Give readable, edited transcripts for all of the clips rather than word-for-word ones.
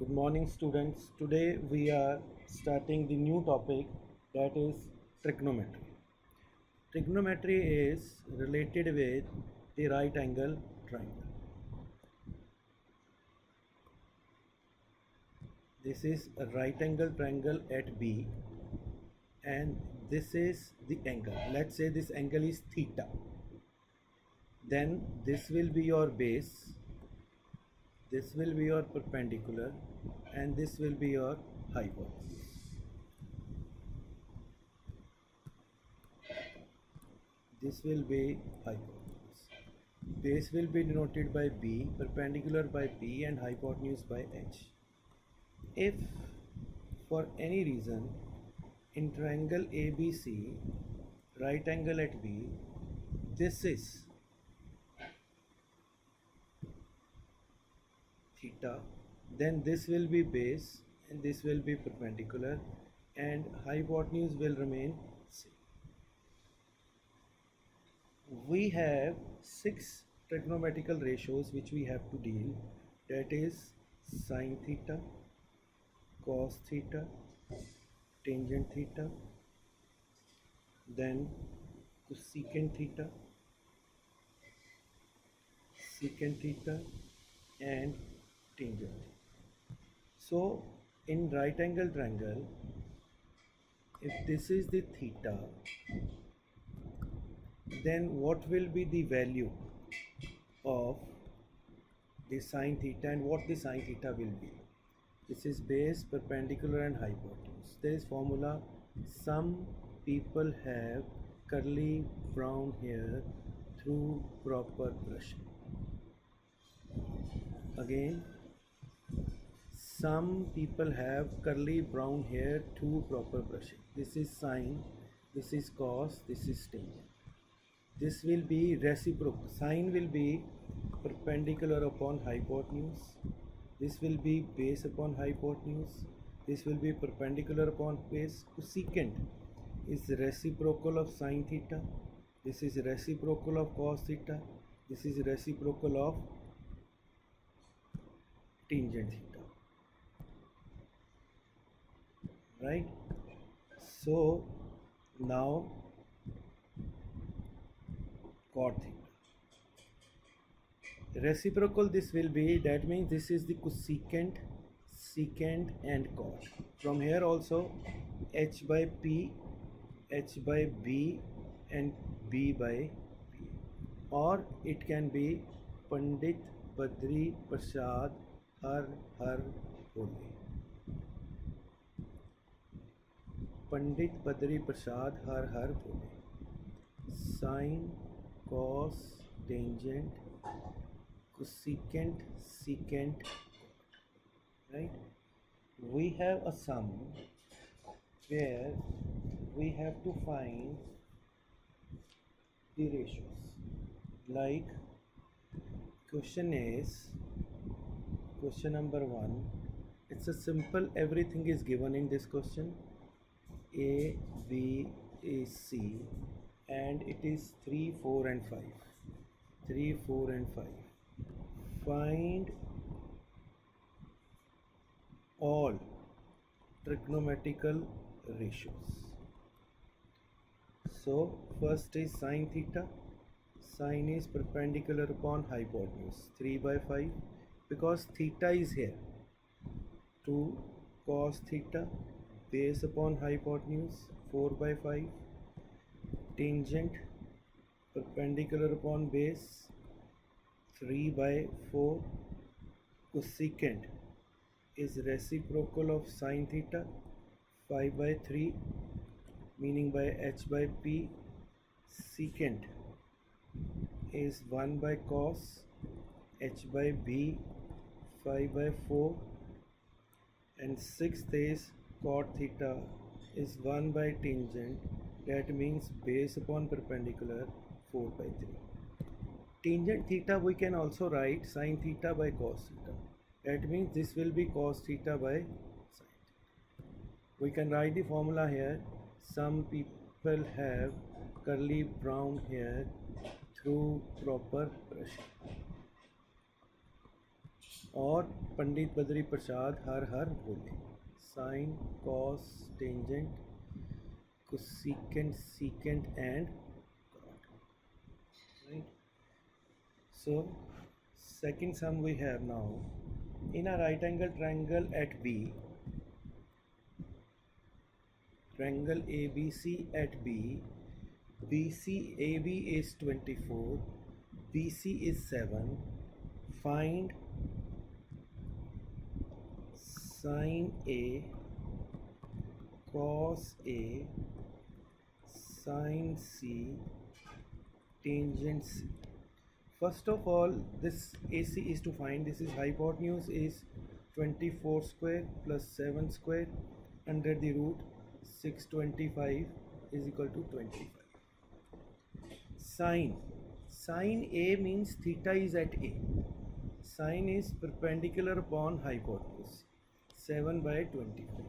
Good morning, students. Today we are starting the new topic, that is trigonometry. Trigonometry is related with the right angle triangle. This is a right angle triangle at B, and this is the angle. Let's say this angle is theta. Then this will be your base, this will be your perpendicular, and this will be your hypotenuse. This will be hypotenuse. Base will be denoted by B, perpendicular by P, and hypotenuse by H. If for any reason in triangle ABC, right angle at B, this is theta, then this will be base and this will be perpendicular and hypotenuse will remain same. We have 6 trigonometrical ratios which we have to deal, that is sine theta, cos theta, tangent theta, then cosecant theta, secant theta, and tangent. So in right angle triangle, if this is the theta, then what will be the value of the sine theta and what the sine theta will be? This is base, perpendicular, and hypotenuse. There is formula. Some people have curly brown hair through proper brushing. Again, some people have curly brown hair through proper brushing. This is sine, this is cos, this is tangent. This will be reciprocal. Sine will be perpendicular upon hypotenuse. This will be base upon hypotenuse. This will be perpendicular upon base. Cosecant is reciprocal of sine theta. This is reciprocal of cos theta. This is reciprocal of tangent theta. Right? So now cot theta. Reciprocal this will be, that means this is the cosecant, secant, and cot. From here also h by p, h by b, and b by p, or it can be Pandit Badri Prasad Har Har Bole. Pandit Badri Prasad Har Har Bole. Sine, cos, tangent, cosecant, secant, right? We have a sum where we have to find the ratios. Like question number 1. It's a simple, everything is given in this question. A, B, A, C, and it is 3, 4, and 5. 3, 4, and 5. Find all trigonometrical ratios. So first is sine theta. Sine is perpendicular upon hypotenuse, 3 by 5, because theta is here. 2 cos theta, base upon hypotenuse, 4 by 5. Tangent, perpendicular upon base, 3 by 4. Cosecant is reciprocal of sine theta, 5 by 3, meaning by h by p. Secant is 1 by cos, h by b, 5 by 4. And sixth is cot theta is 1 by tangent, that means base upon perpendicular, 4 by 3. Tangent theta we can also write sine theta by cos theta. That means this will be cos theta by sine theta. We can write the formula here. Some people have curly brown hair through proper brushing. और पंडित बद्री प्रसाद हर हर बोले। Sine, cos, tangent, cosecant, secant and cot. Right? So second sum we have now. In a right angle triangle at B, triangle ABC at B, BC AB is 24, BC is 7. Find sin A, cos A, sin C, tangent C. First of all, this AC is to find. This is hypotenuse is 24 square plus 7 square under the root 625 is equal to 25. Sin A means theta is at A. Sin is perpendicular upon hypotenuse 7 by 25.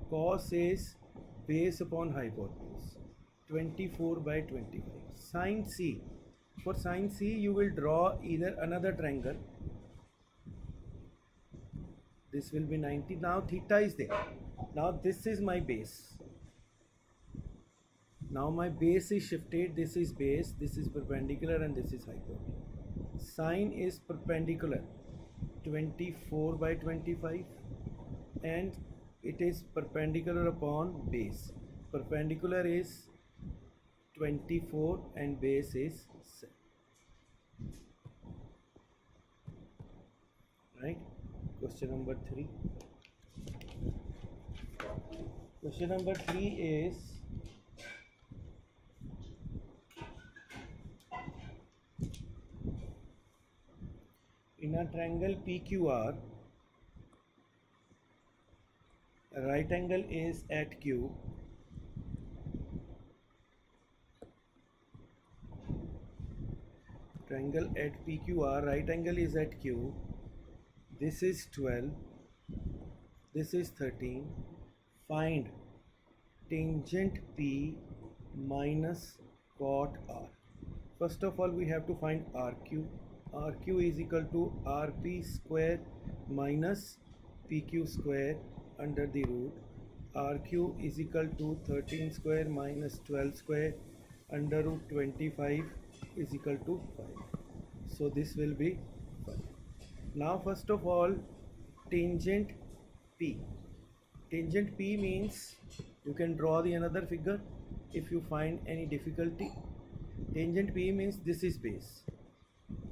Cos is base upon hypotenuse 24 by 25. Sin C. For sin C, you will draw either another triangle. This will be 90. Now theta is there. Now this is my base. Now my base is shifted. This is base, this is perpendicular, and this is hypotenuse. Sin is perpendicular 24 by 25, and it is perpendicular upon base. Perpendicular is 24 and base is 7. Right? Question number 3. Question number 3 is in a triangle PQR, a right angle is at Q. Triangle at PQR, right angle is at Q. This is 12. This is 13. Find tangent P minus cot R. First of all, we have to find RQ. RQ is equal to RP square minus PQ square under the root. RQ is equal to 13 square minus 12 square under root 25 is equal to 5. So this will be 5. Now first of all, tangent P. Tangent P means you can draw the another figure if you find any difficulty. Tangent P means this is base.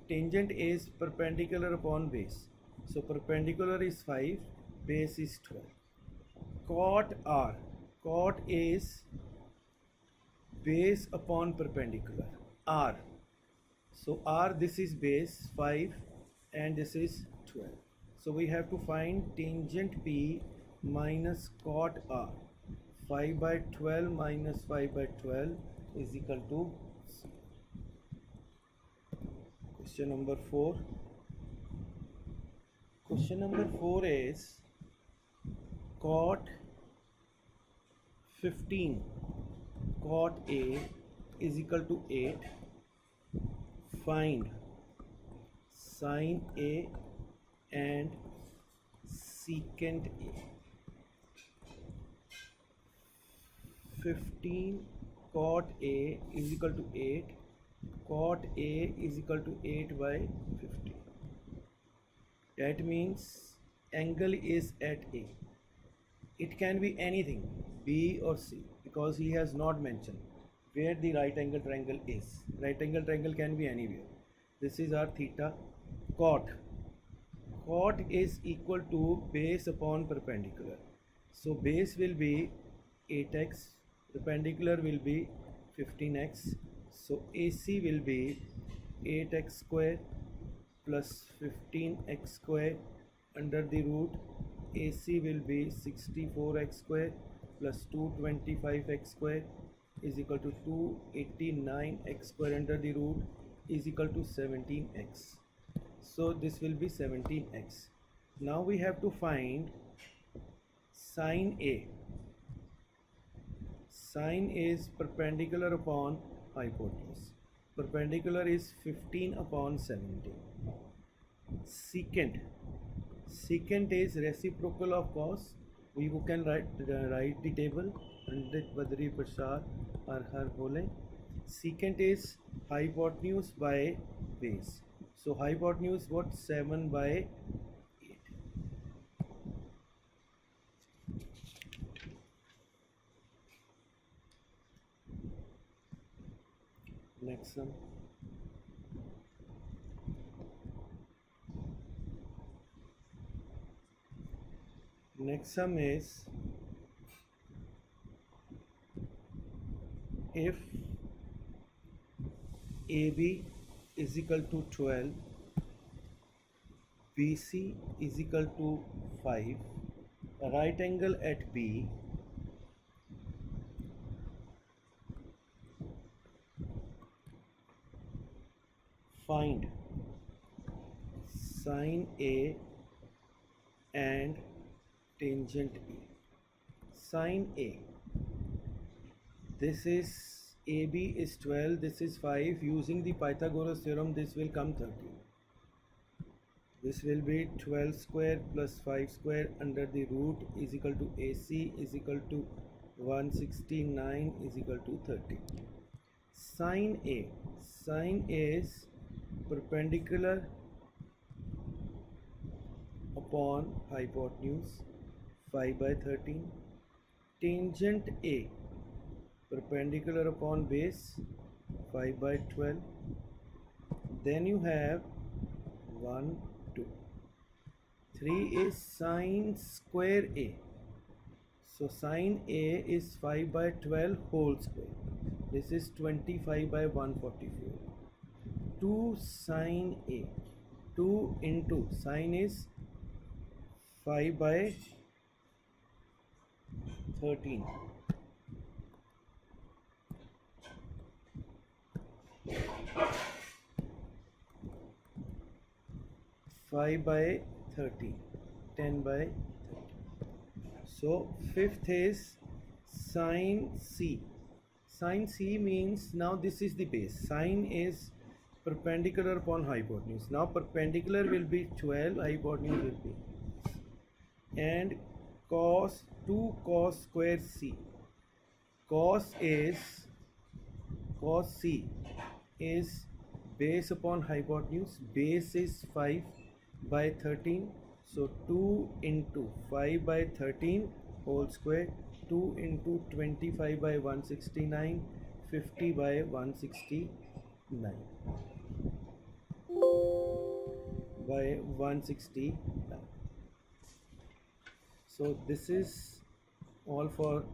Tangent is perpendicular upon base. So perpendicular is 5, base is 12. Cot R. Cot is base upon perpendicular. R. So R, this is base 5 and this is 12. So we have to find tangent P minus cot R. 5 by 12 minus 5 by 12 is equal to 0. Question number 4. Question number 4 is cot 15 cot A is equal to 8. Find sin A and secant A. 15 cot A is equal to 8. Cot A is equal to 8 by 15. That means angle is at A. It can be anything, B or C, because he has not mentioned where the right angle triangle is. Right angle triangle can be anywhere. This is our theta. Cot. Cot is equal to base upon perpendicular. So base will be 8x, perpendicular will be 15x. So AC will be 8x square plus 15x square under the root. AC will be 64x square plus 225x square is equal to 289x square under the root is equal to 17x. So this will be 17x. Now we have to find sin A. Sin is perpendicular upon hypotenuse. Perpendicular is 15 upon 17. Secant. Secant is reciprocal of cos. We can write the table. Pandit Badri Prasad or her bole. Secant is hypotenuse by base. So hypotenuse what? 7 by 8. Next sum. Next sum is if AB is equal to 12, BC is equal to 5, a right angle at B, find sine A and tangent A. Sine A. This is AB is 12, this is 5. Using the Pythagoras theorem, this will come 13. This will be 12 square plus 5 square under the root is equal to AC is equal to 169 is equal to 30. Sine A. Sine A is perpendicular upon hypotenuse 5 by 13. Tangent A. Perpendicular upon base 5 by 12. Then you have 1, 2. 3 is sine square A. So sine A is 5 by 12 whole square. This is 25 by 144. 2 sine A. 2 into sine is 5 by 13. 5 by 30, 10 by 30. So fifth is sine C. Sine C means now this is the base. Sine is perpendicular upon hypotenuse. Now perpendicular will be 12, hypotenuse will be. And cos 2 cos square C. Cos C is base upon hypotenuse. Base is 5 by 13. So 2 into 5 by 13 whole square. 2 into 25 by 169. 50 by 169. By 169. So this is all for